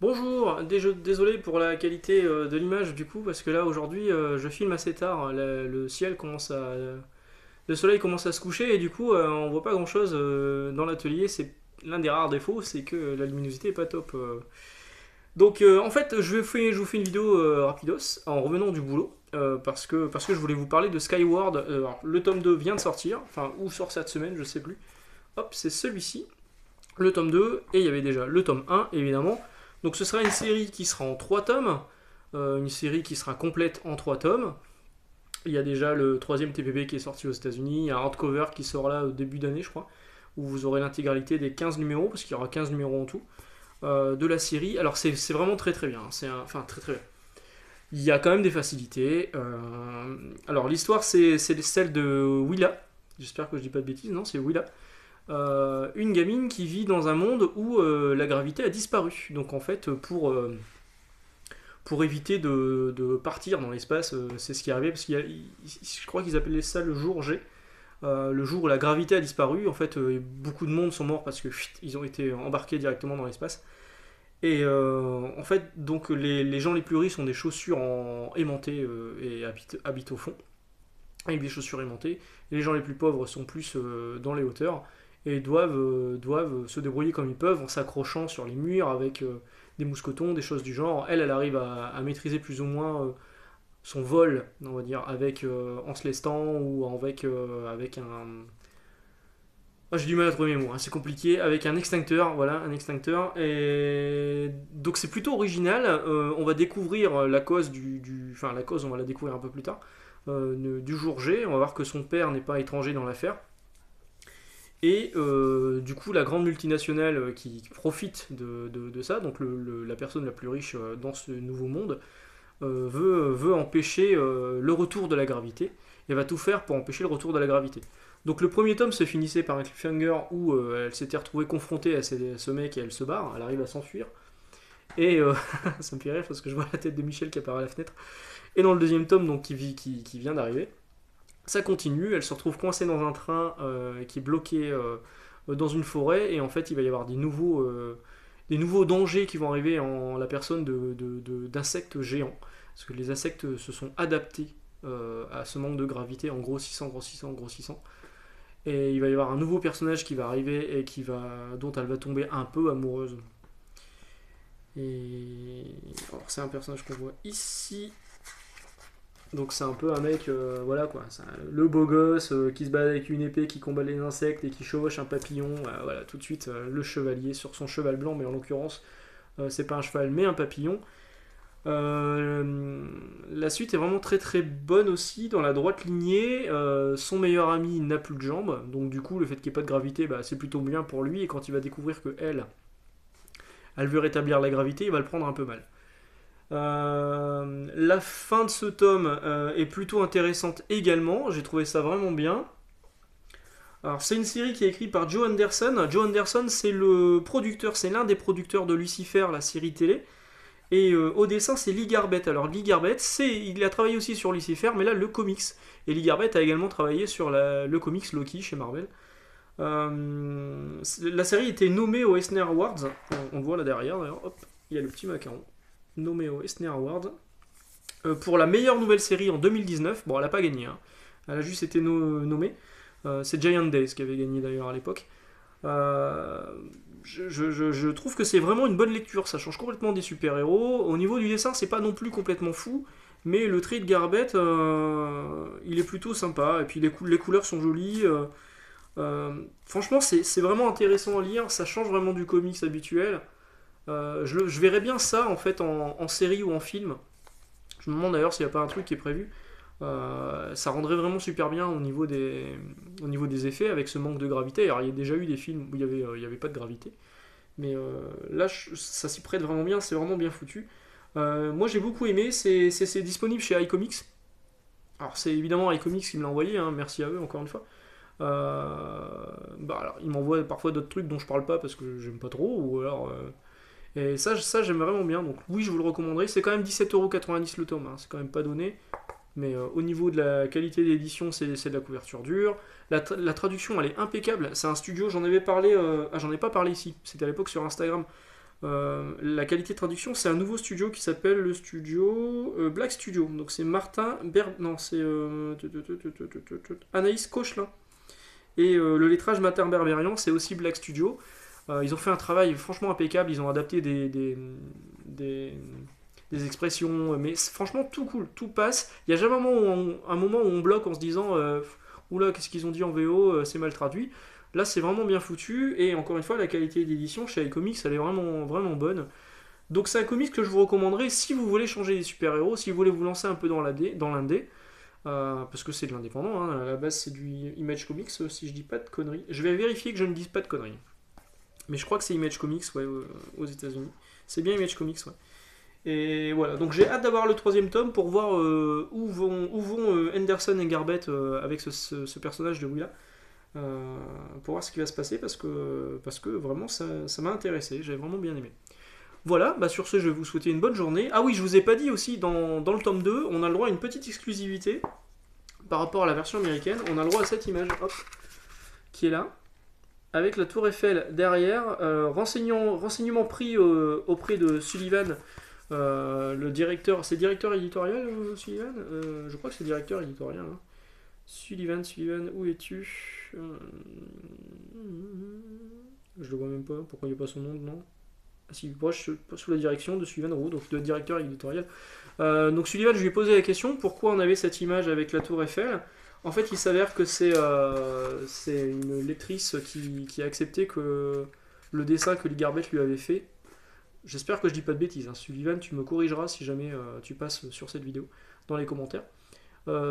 Bonjour, désolé pour la qualité de l'image du coup, parce que là aujourd'hui je filme assez tard, le ciel commence à... Le soleil commence à se coucher et du coup on voit pas grand chose dans l'atelier, c'est l'un des rares défauts, c'est que la luminosité est pas top. Donc en fait je vous fais une vidéo rapidos en revenant du boulot, parce que je voulais vous parler de Skyward. Alors, le tome 2 vient de sortir, enfin ou sort cette semaine, je sais plus. Hop, c'est celui-ci, le tome 2, et il y avait déjà le tome 1 évidemment. Donc ce sera une série qui sera en 3 tomes, une série qui sera complète en 3 tomes. Il y a déjà le troisième TPB qui est sorti aux États-Unis, il y a un hardcover qui sort là au début d'année, je crois, où vous aurez l'intégralité des 15 numéros, parce qu'il y aura 15 numéros en tout, de la série. Alors c'est vraiment très très bien, enfin très très bien. Il y a quand même des facilités. Alors l'histoire c'est celle de Willa, j'espère que je dis pas de bêtises, non c'est Willa. Une gamine qui vit dans un monde où la gravité a disparu. Donc en fait, pour éviter de partir dans l'espace, c'est ce qui est arrivé, parce je crois qu'ils appelaient ça le jour G. Le jour où la gravité a disparu, en fait, beaucoup de monde sont morts parce que ils ont été embarqués directement dans l'espace. Et en fait, donc les gens les plus riches ont des chaussures aimantées et habitent au fond, avec des chaussures aimantées. Et les gens les plus pauvres sont plus dans les hauteurs et doivent se débrouiller comme ils peuvent en s'accrochant sur les murs avec des mousquetons, des choses du genre. Elle arrive à maîtriser plus ou moins son vol, on va dire, en se lestant ou avec un... Ah, j'ai du mal à trouver mes mots, hein, c'est compliqué, avec un extincteur, voilà, un extincteur. Et donc c'est plutôt original. On va découvrir la cause enfin la cause, on va la découvrir un peu plus tard, du jour G. On va voir que son père n'est pas étranger dans l'affaire. Et du coup, la grande multinationale qui profite de ça, donc la personne la plus riche dans ce nouveau monde, veut empêcher le retour de la gravité, et va tout faire pour empêcher le retour de la gravité. Donc le premier tome se finissait par un cliffhanger où elle s'était retrouvée confrontée à ce mec et elle se barre, elle arrive à s'enfuir. Et ça me fait rire parce que je vois la tête de Michel qui apparaît à la fenêtre. Et dans le deuxième tome, donc qui vient d'arriver, ça continue, elle se retrouve coincée dans un train qui est bloqué dans une forêt, et en fait il va y avoir des nouveaux dangers qui vont arriver en la personne d'insectes géants, parce que les insectes se sont adaptés à ce manque de gravité en grossissant, grossissant, grossissant. Et il va y avoir un nouveau personnage qui va arriver et dont elle va tomber un peu amoureuse. Et alors c'est un personnage qu'on voit ici. Donc c'est un peu un mec, voilà quoi, le beau gosse qui se balade avec une épée, qui combat les insectes et qui chevauche un papillon. Voilà, tout de suite le chevalier sur son cheval blanc, mais en l'occurrence c'est pas un cheval mais un papillon. La suite est vraiment très très bonne aussi dans la droite lignée. Son meilleur ami n'a plus de jambes, donc du coup le fait qu'il n'y ait pas de gravité, bah, c'est plutôt bien pour lui. Et quand il va découvrir que elle veut rétablir la gravité, il va le prendre un peu mal. La fin de ce tome est plutôt intéressante également, j'ai trouvé ça vraiment bien. Alors c'est une série qui est écrite par Joe Anderson. Joe Anderson c'est c'est l'un des producteurs de Lucifer, la série télé. Et au dessin c'est Lee Garbett. Alors Lee Garbett, il a travaillé aussi sur Lucifer, mais là le comics. Et Lee Garbett a également travaillé sur le comics Loki chez Marvel. La série était nommée aux Eisner Awards, on le voit là derrière d'ailleurs, hop, il y a le petit macaron, nommé aux Eisner Awards, pour la meilleure nouvelle série en 2019. Bon, elle n'a pas gagné, hein. Elle a juste été nommée. C'est Giant Days qui avait gagné d'ailleurs à l'époque. Euh, je trouve que c'est vraiment une bonne lecture, ça change complètement des super-héros. Au niveau du dessin, c'est pas non plus complètement fou, mais le trait de Garbett, il est plutôt sympa, et puis les couleurs sont jolies. Franchement, c'est vraiment intéressant à lire, ça change vraiment du comics habituel. Je verrais bien ça en fait en série ou en film. Je me demande d'ailleurs s'il n'y a pas un truc qui est prévu. Ça rendrait vraiment super bien au niveau des effets avec ce manque de gravité. Alors il y a déjà eu des films où il y avait pas de gravité. Mais là, ça s'y prête vraiment bien, c'est vraiment bien foutu. Moi j'ai beaucoup aimé, c'est disponible chez iComics. Alors c'est évidemment iComics qui me l'a envoyé, hein, merci à eux encore une fois. Bah alors, ils m'envoient parfois d'autres trucs dont je parle pas parce que j'aime pas trop, ou alors et ça j'aime vraiment bien, donc oui, je vous le recommanderais. C'est quand même 17,90€ le tome, hein, c'est quand même pas donné. Mais au niveau de la qualité d'édition, c'est de la couverture dure. La traduction, elle est impeccable. C'est un studio, j'en avais parlé, j'en ai pas parlé ici, c'était à l'époque sur Instagram. La qualité de traduction, c'est un nouveau studio qui s'appelle le studio Black Studio. Donc c'est Non, c'est Anaïs Cauchelin. Et le lettrage Matin Berberian, c'est aussi Black Studio. Ils ont fait un travail franchement impeccable. Ils ont adapté des expressions. Mais franchement, tout cool, tout passe. Il n'y a jamais un moment où on bloque en se disant oula, qu'est-ce qu'ils ont dit en VO, c'est mal traduit. Là, c'est vraiment bien foutu. Et encore une fois, la qualité d'édition chez iComics, elle est vraiment, vraiment bonne. Donc, c'est un comics que je vous recommanderais si vous voulez changer les super-héros, si vous voulez vous lancer un peu dans l'indé. Parce que c'est de l'indépendant, hein. À la base c'est du Image Comics, si je dis pas de conneries. Je vais vérifier que je ne dise pas de conneries. Mais je crois que c'est Image Comics, ouais, aux États-Unis. C'est bien Image Comics, ouais. Et voilà, donc j'ai hâte d'avoir le troisième tome pour voir où vont Henderson et Garbett avec ce personnage de Willa. Pour voir ce qui va se passer parce que vraiment ça m'a intéressé, j'ai vraiment bien aimé. Voilà, bah sur ce, je vais vous souhaiter une bonne journée. Ah oui, je vous ai pas dit aussi, dans le tome 2, on a le droit à une petite exclusivité par rapport à la version américaine. On a le droit à cette image, hop, qui est là, avec la tour Eiffel derrière. Renseignement pris auprès de Sullivan, le directeur. C'est directeur éditorial, Sullivan Je crois que c'est directeur éditorial. Hein. Sullivan, où es-tu Je le vois même pas, pourquoi il n'y a pas son nom, non? Si proche sous la direction de Sullivan Roux, donc le directeur éditorial. Donc Sullivan, je lui ai posé la question pourquoi on avait cette image avec la tour Eiffel. En fait, il s'avère que c'est une lectrice qui a accepté que le dessin que Lee Garbett lui avait fait. J'espère que je dis pas de bêtises, hein. Sullivan, tu me corrigeras si jamais tu passes sur cette vidéo dans les commentaires.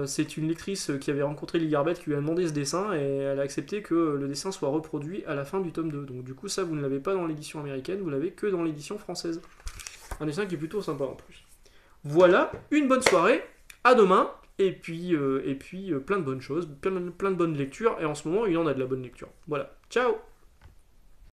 C'est une lectrice qui avait rencontré Lee Garbett qui lui a demandé ce dessin et elle a accepté que le dessin soit reproduit à la fin du tome 2. Donc du coup ça vous ne l'avez pas dans l'édition américaine, vous l'avez que dans l'édition française. Un dessin qui est plutôt sympa en plus. Voilà, une bonne soirée, à demain, et puis plein de bonnes choses, plein de bonnes lectures, et en ce moment il y en a de la bonne lecture. Voilà, ciao!